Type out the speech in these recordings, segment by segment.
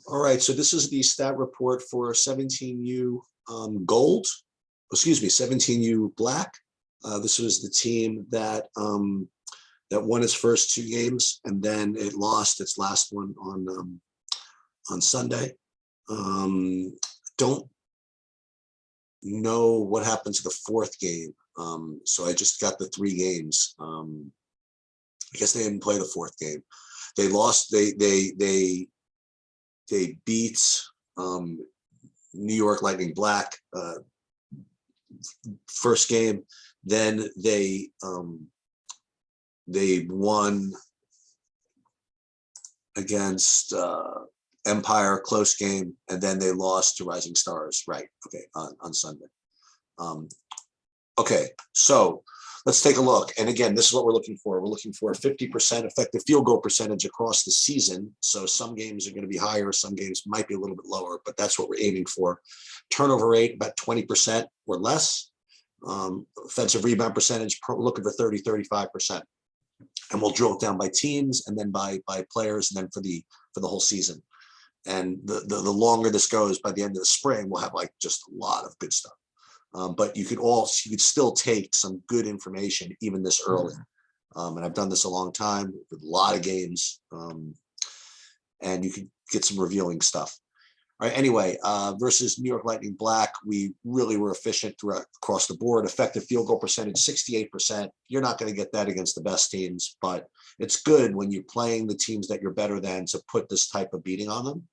All right, so this is the stat report for 17U Gold, excuse me, 17U Black. This was the team that that won its first 2 games, and then it lost its last one on Sunday. Don't know what happened to the 4th game, so I just got the 3 games. I guess they didn't play the 4th game. They lost. They beat New York Lightning Black first game. Then they won against Empire, close game, and then they lost to Rising Stars. Right. Okay. On Sunday. Okay. So let's take a look. And again, this is what we're looking for. We're looking for a 50% effective field goal percentage across the season. So some games are going to be higher, some games might be a little bit lower, but that's what we're aiming for. Turnover rate, about 20% or less. Offensive rebound percentage, looking for 30, 35%. And we'll drill it down by teams and then by players and then for the whole season. And the longer this goes, by the end of the spring, we'll have like just a lot of good stuff. But you could still take some good information even this early. And I've done this a long time with a lot of games, and you can get some revealing stuff. All right. Anyway, versus New York Lightning Black, we really were efficient across the board. Effective field goal percentage, 68%. You're not going to get that against the best teams, but it's good when you're playing the teams that you're better than to put this type of beating on them.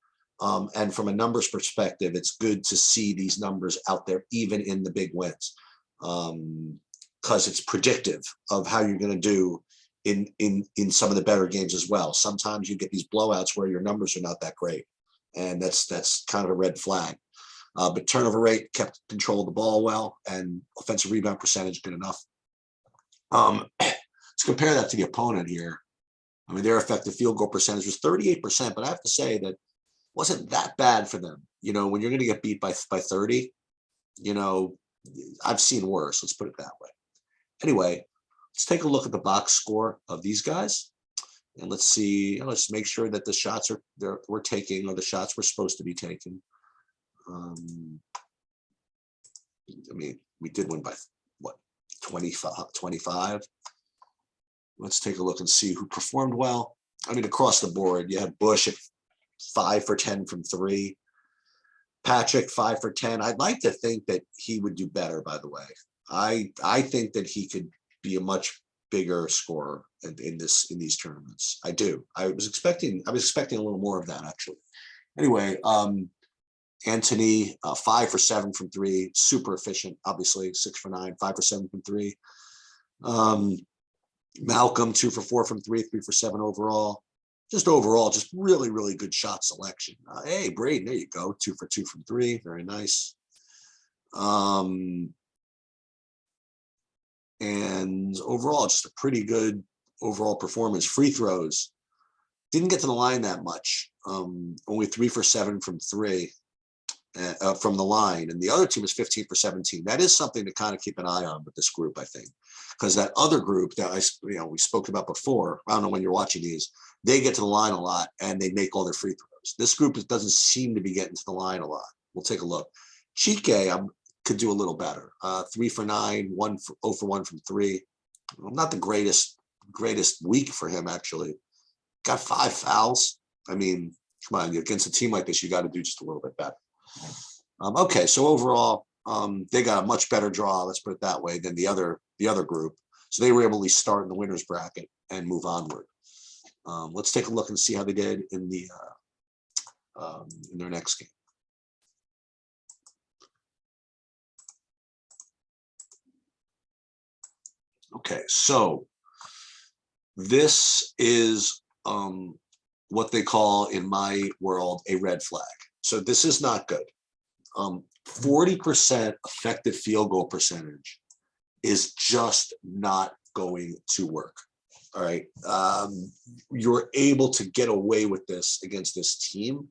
And from a numbers perspective, it's good to see these numbers out there, even in the big wins, because it's predictive of how you're going to do in some of the better games as well. Sometimes you get these blowouts where your numbers are not that great, and that's kind of a red flag. But turnover rate, kept control of the ball well, and offensive rebound percentage good enough. Let's compare that to the opponent here. I mean, their effective field goal percentage was 38%, but I have to say that wasn't that bad for them. You know, when you're going to get beat by 30, you know, I've seen worse. Let's put it that way. Anyway, let's take a look at the box score of these guys. And let's see, let's make sure that the shots we're taking are the shots we're supposed to be taking. I mean, we did win by what, 25. Let's take a look and see who performed well. I mean, across the board, you had Bush at 5 for 10 from 3. Patrick 5 for 10. I'd like to think that he would do better, by the way. I think that he could be a much bigger scorer in these tournaments. I do. I was expecting a little more of that, actually. Anyway, Anthony 5 for 7 from 3, super efficient, obviously 6 for 9, 5 for 7 from 3. Malcolm 2 for 4 from 3, 3 for 7 overall. Just overall, just really, really good shot selection. Hey, Braden, there you go. 2 for 2 from 3. Very nice. And overall, just a pretty good overall performance. Free throws. Didn't get to the line that much. Only 3 for 7 from 3 from the line. And the other team was 15 for 17. That is something to kind of keep an eye on with this group, I think. Because that other group that we spoke about before, I don't know when you're watching these, they get to the line a lot and they make all their free throws. This group doesn't seem to be getting to the line a lot. We'll take a look. Chike could do a little better. 3 for 9, 0 for 1 from 3. Not the greatest week for him, actually. Got 5 fouls. I mean, come on, against a team like this, you got to do just a little bit better. Okay, so overall, they got a much better draw, let's put it that way, than the other group. So they were able to start in the winner's bracket and move onward. Let's take a look and see how they did in their next game. Okay, so this is what they call in my world a red flag. So this is not good. 40% effective field goal percentage is just not going to work. All right. You're able to get away with this against this team,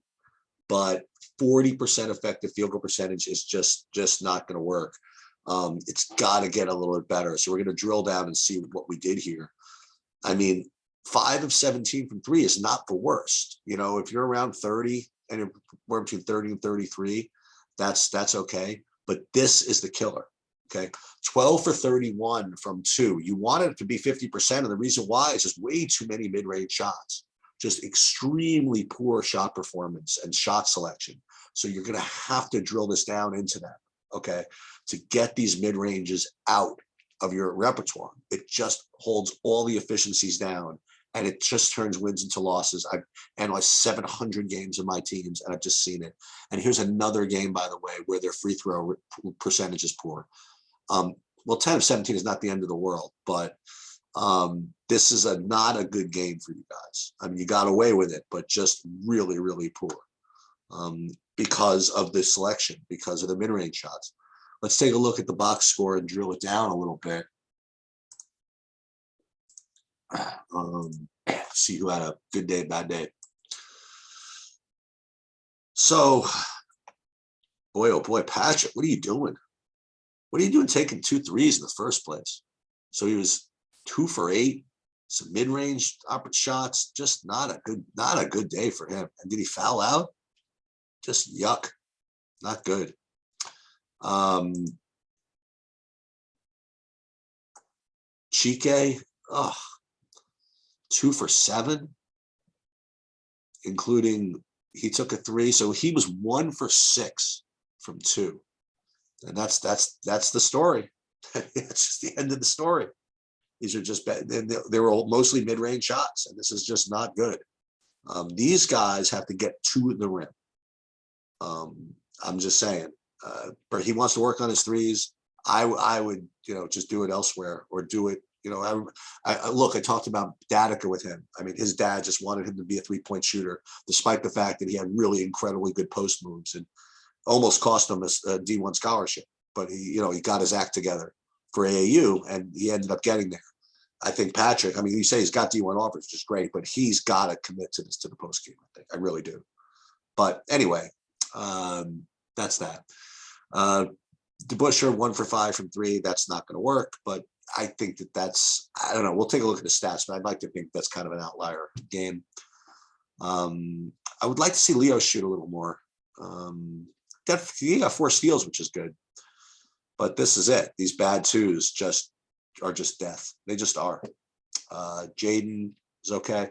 but 40% effective field goal percentage is just not going to work. It's got to get a little bit better. So we're going to drill down and see what we did here. I mean, 5 of 17 from 3 is not the worst. You know, if you're around 30 anywhere between 30 and 33, that's okay. But this is the killer. Okay. 12 for 31 from 2. You want it to be 50%. And the reason why is just way too many mid-range shots, just extremely poor shot performance and shot selection. So you're going to have to drill this down into that. Okay. To get these mid-ranges out of your repertoire. It just holds all the efficiencies down, and it just turns wins into losses. I've analyzed 700 games of my teams, and I've just seen it. And here's another game, by the way, where their free throw percentage is poor. Well, 10 of 17 is not the end of the world, but this is not a good game for you guys. I mean, you got away with it, but just really, really poor because of the selection, because of the mid-range shots. Let's take a look at the box score and drill it down a little bit. See who had a good day, bad day. So, boy, oh boy, Patrick, what are you doing? What are you doing taking 2 threes in the first place? So he was 2 for 8, some mid-range shots, just not a good day for him. And did he foul out? Just yuck, not good. Chike, 2 for 7, including he took a 3, so he was 1 for 6 from 2, and that's the story. It's just the end of the story. These are just bad. They were mostly mid-range shots, and this is just not good. These guys have to get to the rim. I'm just saying. But he wants to work on his threes. I would, just do it elsewhere or do it. I talked about Datica with him. I mean, his dad just wanted him to be a 3-point shooter, despite the fact that he had really incredibly good post moves and almost cost him a D1 scholarship. But he got his act together for AAU, and he ended up getting there. I think Patrick, I mean, you say he's got D1 offers, which is great, but he's got to commit to the post game. I really do. But anyway, that's that. DeBusschere 1 for 5 from 3. That's not going to work, but I think that's, I don't know. We'll take a look at the stats, but I'd like to think that's kind of an outlier game. I would like to see Leo shoot a little more. He got 4 steals, which is good, but this is it. These bad 2s are just death. They just are. Jaden is okay,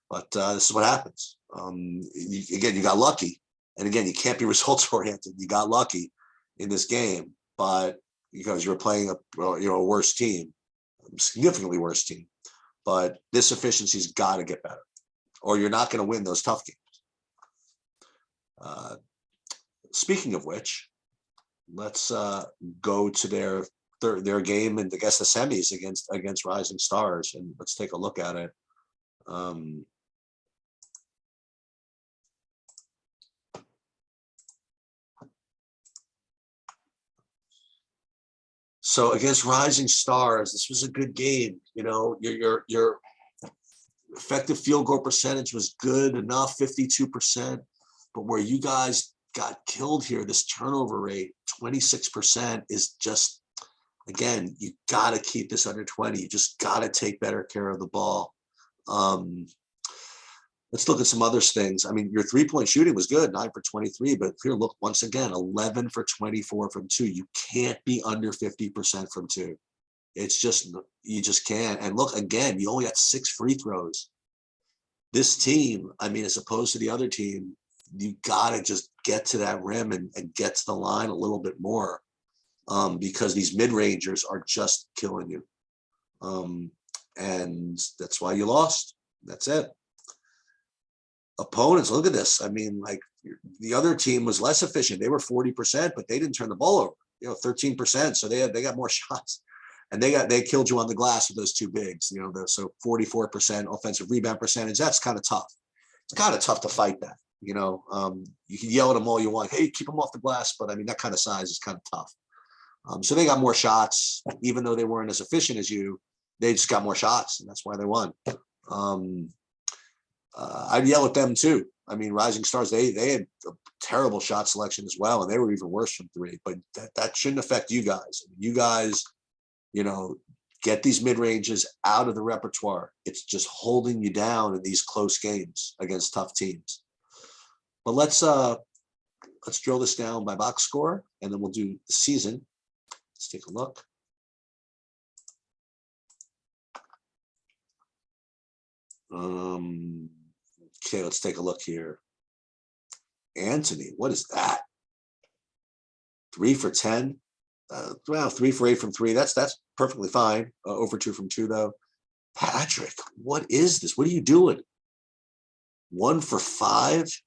but this is what happens. Again, you got lucky, and again, you can't be results oriented. You got lucky in this game, but because you're playing a worse team, significantly worse team. But this efficiency's got to get better, or you're not going to win those tough games. Speaking of which, let's go to their game and I guess the semis against Rising Stars, and let's take a look at it. So against Rising Stars, this was a good game. Your effective field goal percentage was good enough, 52%. But where you guys got killed here, this turnover rate, 26%, is just, again, you got to keep this under 20. You just got to take better care of the ball. Let's look at some other things. I mean, your 3-point shooting was good, 9 for 23, but here, look, once again, 11 for 24 from 2. You can't be under 50% from 2. It's just, you just can't. And look, again, you only got 6 free throws. This team, I mean, as opposed to the other team, you got to just get to that rim and get to the line a little bit more, because these mid-rangers are just killing you. And that's why you lost. That's it. Opponents, look at this. I mean, like, the other team was less efficient. They were 40%, but they didn't turn the ball over, 13%. So they got more shots, and they killed you on the glass with those 2 bigs, so 44% offensive rebound percentage. That's kind of tough. It's kind of tough to fight that. You can yell at them all you want. Hey, keep them off the glass. But I mean, that kind of size is kind of tough. So they got more shots, even though they weren't as efficient as you. They just got more shots, and that's why they won. I'd yell at them too. I mean, Rising Stars, they had a terrible shot selection as well, and they were even worse from 3. But that shouldn't affect you guys. You guys, get these mid-ranges out of the repertoire. It's just holding you down in these close games against tough teams. But let's drill this down by box score, and then we'll do the season. Let's take a look. Okay, let's take a look here. Anthony, what is that? 3 for 10. Well, 3 for 8 from 3. That's perfectly fine. 0 for 2 from 2 though. Patrick, what is this? What are you doing? 1 for 5,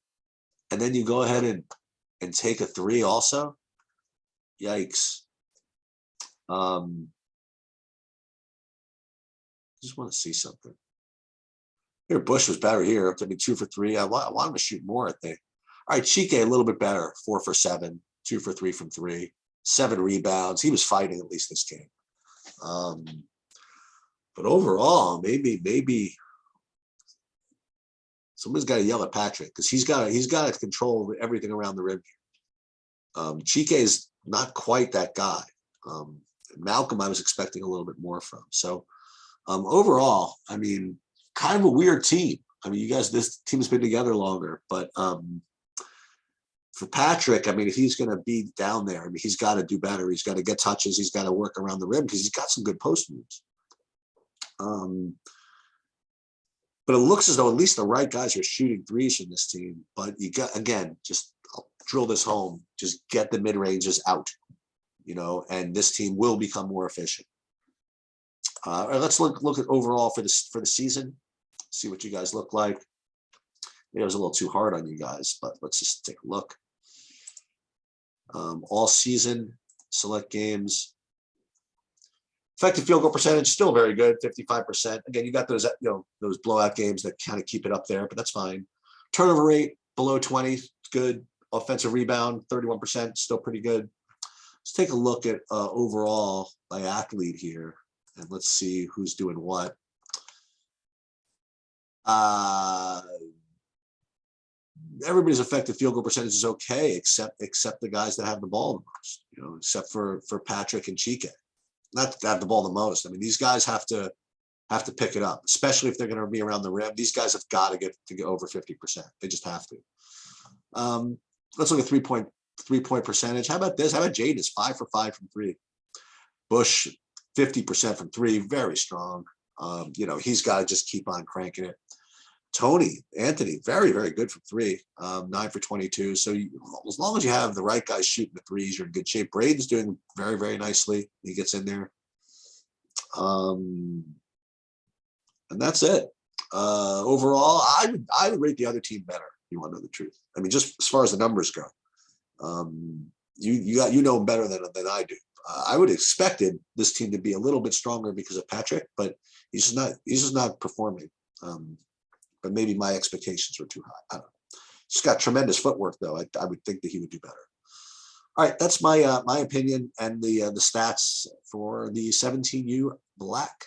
and then you go ahead and take a 3 also. Yikes. Just want to see something. Here, Bush was better here. I mean, 2 for 3. I want him to shoot more, I think. All right, Chike a little bit better. 4 for 7, 2 for 3 from 3, 7 rebounds. He was fighting at least this game. But overall, maybe someone's got to yell at Patrick, because he's got to control everything around the rim here. Chike is not quite that guy. Malcolm, I was expecting a little bit more from. So overall, I mean, kind of a weird team. I mean, you guys, this team's been together longer, but for Patrick, I mean, if he's going to be down there, I mean, he's got to do better. He's got to get touches. He's got to work around the rim, because he's got some good post moves. But it looks as though at least the right guys are shooting threes from this team. But you got, again, just I'll drill this home. Just get the mid ranges out, and this team will become more efficient. Let's look at overall for the season. See what you guys look like. Maybe I was a little too hard on you guys, but let's just take a look. All season, select games. Effective field goal percentage still very good, 55%. Again, you got those those blowout games that kind of keep it up there, but that's fine. Turnover rate below 20, good. Offensive rebound 31%, still pretty good. Let's take a look at overall by athlete here, and let's see who's doing what. Everybody's effective field goal percentage is okay, except the guys that have the ball the most, except for Patrick and Chike. Not to have the ball the most. I mean, these guys have to pick it up, especially if they're going to be around the rim. These guys have got to get over 50%. They just have to. Let's look at three-point percentage. How about this? How about Jaden is 5 for 5 from 3. Bush 50% from 3, very strong. He's got to just keep on cranking it. Anthony, very, very good from 3, 9 for 22. So as long as you have the right guys shooting the threes, you're in good shape. Braden's doing very, very nicely. He gets in there. And that's it. Overall, I would rate the other team better. If you want to know the truth. I mean, just as far as the numbers go, you know better than I do. I would have expected this team to be a little bit stronger because of Patrick, but he's just not performing. But maybe my expectations were too high. I don't know. He's got tremendous footwork, though. I would think that he would do better. All right, that's my opinion and the stats for the 17U Black